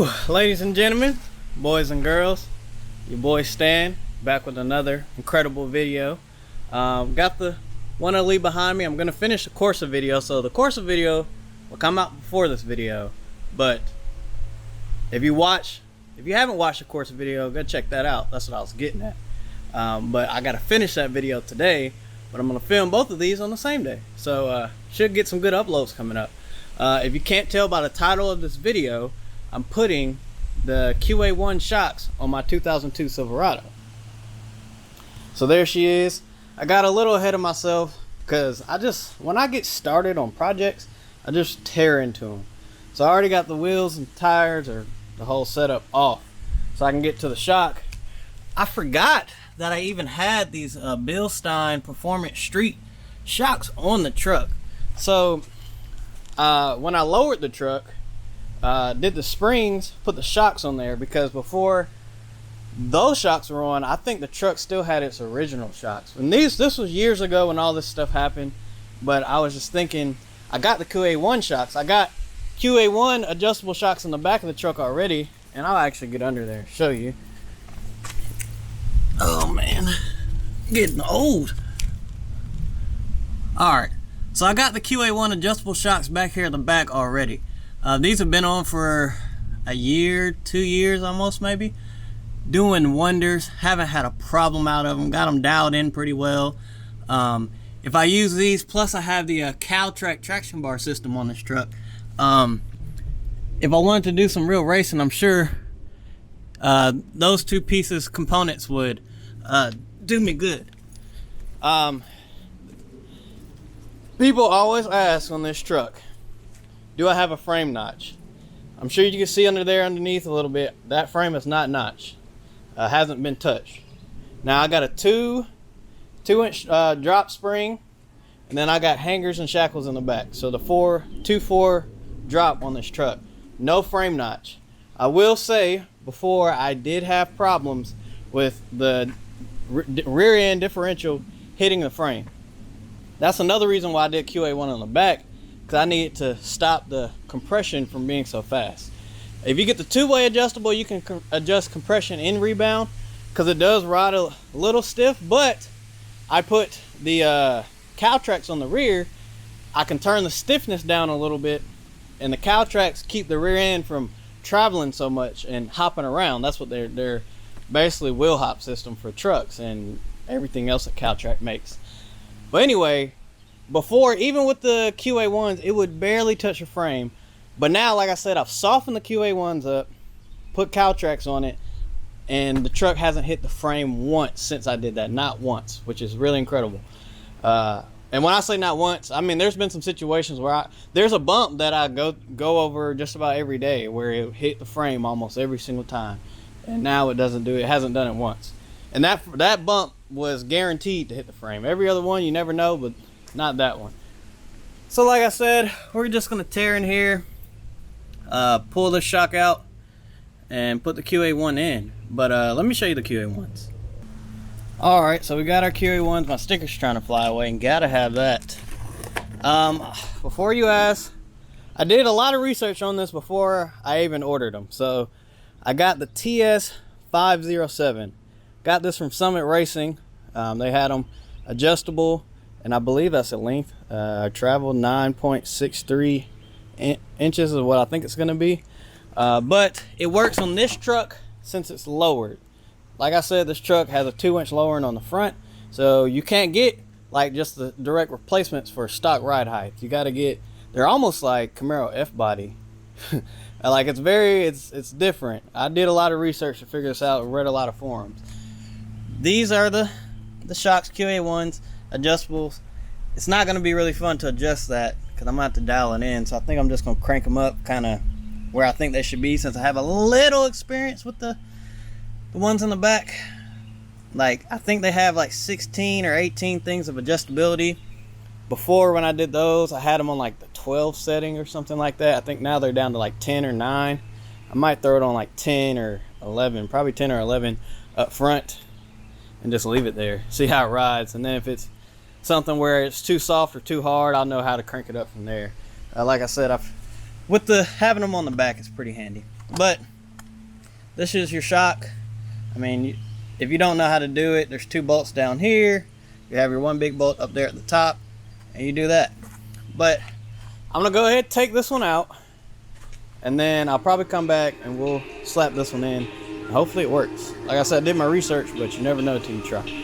So, ladies and gentlemen, boys and girls, your boy Stan back with another incredible video. Got the one I leave behind me. I'm gonna finish the Corsa video, so the Corsa video will come out before this video. But if you haven't watched the Corsa video, go check that out. That's what I was getting at. But I gotta finish that video today. But I'm gonna film both of these on the same day, so should get some good uploads coming up. If you can't tell by the title of this video, I'm putting the QA1 shocks on my 2002 Silverado. So there she is. I got a little ahead of myself because when I get started on projects, I just tear into them. So I already got the wheels and tires, or the whole setup, off so I can get to the shock. I forgot that I even had these Bilstein Performance Street shocks on the truck. So when I lowered the truck, did the springs, put the shocks on there, because before those shocks were on, I think the truck still had its original shocks. And this was years ago when all this stuff happened, but I was just thinking, I got the QA1 shocks. I got QA1 adjustable shocks in the back of the truck already, and I'll actually get under there and show you. Oh man, getting old. Alright, so I got the QA1 adjustable shocks back here in the back already. These have been on for a year, 2 years almost, maybe. Doing wonders. Haven't had a problem out of them. Got them dialed in pretty well. If I use these, plus I have the Caltrack traction bar system on this truck. If I wanted to do some real racing, I'm sure those two components would do me good. People always ask on this truck, do I have a frame notch? I'm sure you can see under there underneath a little bit, that frame is not notched. Hasn't been touched. Now I got a 2-inch drop spring, and then I got hangers and shackles in the back. So the 2-4 drop on this truck. No frame notch. I will say, before, I did have problems with the rear end differential hitting the frame. That's another reason why I did QA1 on the back, because I needed to stop the compression from being so fast. If you get the two-way adjustable, you can adjust compression in rebound, because it does ride a little stiff. But I put the Caltracks on the rear. I can turn the stiffness down a little bit, and the Caltracks keep the rear end from traveling so much and hopping around. That's what they're basically wheel hop system for trucks and everything else that Caltrack makes. But anyway, before, even with the QA1s, it would barely touch the frame. But now, like I said, I've softened the QA1s up, put Caltracks on it, and the truck hasn't hit the frame once since I did that. Not once, which is really incredible. And when I say not once, I mean there's been some situations where there's a bump that I go over just about every day where it hit the frame almost every single time, and now it hasn't done it once. And that bump was guaranteed to hit the frame. Every other one, you never know, but not that one. So like I said, we're just gonna tear in here, pull the shock out, and put the QA1 in. But let me show you the QA1s. Alright, so we got our QA1s. My sticker's trying to fly away, and gotta have that. Before you ask, I did a lot of research on this before I even ordered them. So I got the TS507. Got this from Summit Racing. They had them adjustable, and I believe that's a length. I traveled 9.63 inches is what I think it's going to be. But it works on this truck since it's lowered. Like I said, this truck has a 2-inch lowering on the front, so you can't get like just the direct replacements for stock ride height. You got to get, they're almost like Camaro F-body. Like it's different. I did a lot of research to figure this out and read a lot of forums. These are the shocks, QA1s, adjustables. It's not going to be really fun to adjust that because I'm going to have to dial it in. So I think I'm just going to crank them up kind of where I think they should be, since I have a little experience with the ones in the back. Like, I think they have like 16 or 18 things of adjustability. Before, when I did those, I had them on like the 12 setting or something like that. I think now they're down to like 10 or 9. I might throw it on like 10 or 11, probably 10 or 11 up front, and just leave it there, see how it rides. And then if it's something where it's too soft or too hard, I'll know how to crank it up from there. Like I said, having them on the back is pretty handy. But this is your shock. I mean, if you don't know how to do it, there's 2 bolts down here. You have your one big bolt up there at the top, and you do that. But I'm gonna go ahead and take this one out, and then I'll probably come back and we'll slap this one in. Hopefully it works. Like I said, I did my research, but you never know till you try.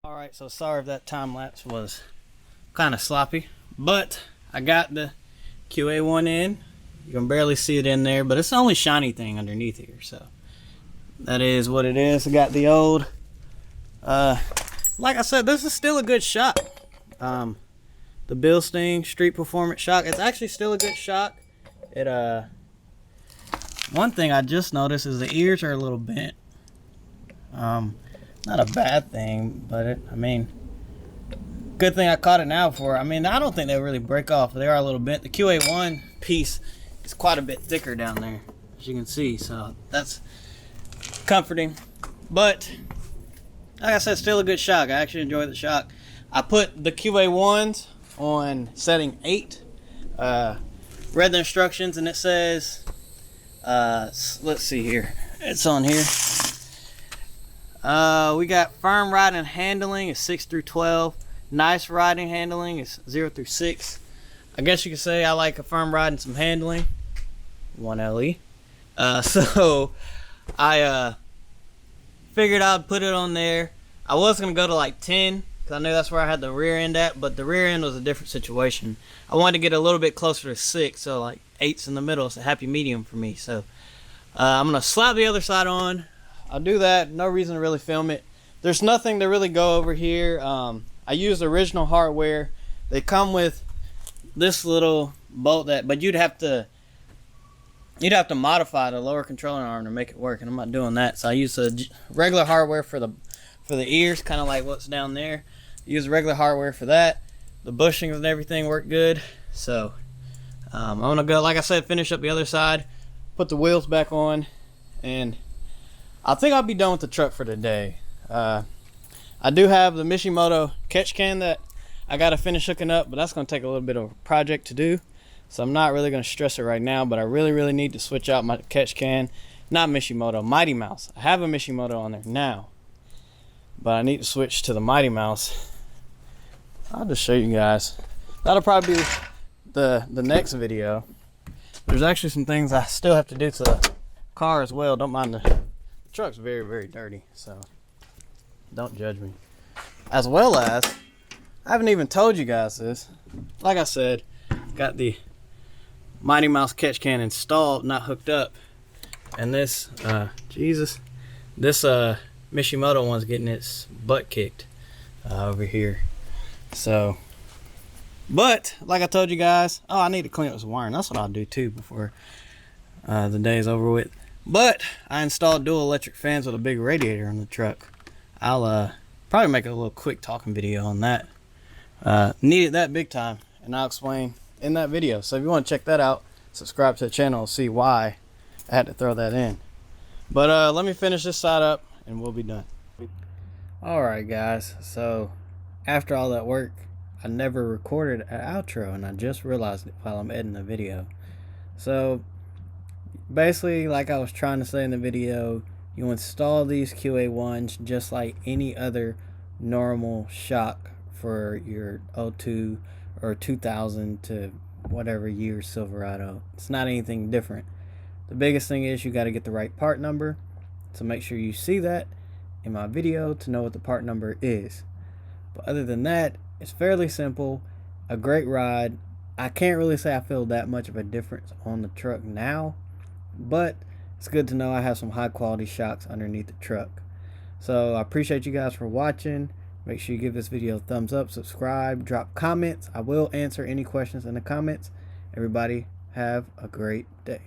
Alright, so sorry if that time lapse was kind of sloppy, but I got the QA1 in. You can barely see it in there, but it's the only shiny thing underneath here, so that is what it is. I got the old, like I said, this is still a good shock. The Bilstein Street Performance shock. It's actually still a good shock. It one thing I just noticed is the ears are a little bent. Not a bad thing, but I mean, good thing I caught it now for. I mean, I don't think they really break off. They are a little bent. The QA1 piece is quite a bit thicker down there, as you can see, so that's comforting. But like I said, still a good shock. I actually enjoy the shock. I put the QA1s on setting 8. Read the instructions, and it says, let's see here. It's on here. We got firm riding handling is 6 through 12. Nice riding handling is 0 through 6. I guess you could say I like a firm ride and some handling. 1 LE. So I figured I'd put it on there. I was gonna go to like 10 because I knew that's where I had the rear end at, but the rear end was a different situation. I wanted to get a little bit closer to 6, so like 8's in the middle. It's a happy medium for me. So I'm gonna slap the other side on. I'll do that. No reason to really film it. There's nothing to really go over here. I used original hardware. They come with this little bolt but you'd have to modify the lower controlling arm to make it work, and I'm not doing that. So I use the regular hardware for the ears, kind of like what's down there. Use regular hardware for that. The bushings and everything work good. So I'm gonna go, like I said, finish up the other side, put the wheels back on, and I think I'll be done with the truck for today. I do have the Mishimoto catch can that I got to finish hooking up, but that's going to take a little bit of a project to do. So I'm not really going to stress it right now, but I really need to switch out my catch can. Not Mishimoto, Mighty Mouse. I have a Mishimoto on there now, but I need to switch to the Mighty Mouse. I'll just show you guys. That'll probably be the next video. There's actually some things I still have to do to the car as well. Don't mind the truck's very dirty, so don't judge me. As well as, I haven't even told you guys this. Like I said, got the Mighty Mouse catch can installed, not hooked up, and this this Mishimoto one's getting its butt kicked over here. So, but like I told you guys, I need to clean up this wiring. That's what I'll do too before the day is over with. But I installed dual electric fans with a big radiator on the truck. I'll Probably make a little quick talking video on that. Needed that big time, and I'll explain in that video. So if you want to check that out, subscribe to the channel, see why I had to throw that in. But let me finish this side up and we'll be done. Alright guys, so after all that work, I never recorded an outro, and I just realized it while I'm editing the video. So basically, like I was trying to say in the video, you install these QA1s just like any other normal shock for your 02 or 2000 to whatever year Silverado. It's not anything different. The biggest thing is you got to get the right part number, so make sure you see that in my video to know what the part number is. But other than that, it's fairly simple. A great ride. I can't really say I feel that much of a difference on the truck now, but it's good to know I have some high quality shocks underneath the truck. So I appreciate you guys for watching. Make sure you give this video a thumbs up, subscribe, drop comments. I will answer any questions in the comments. Everybody have a great day.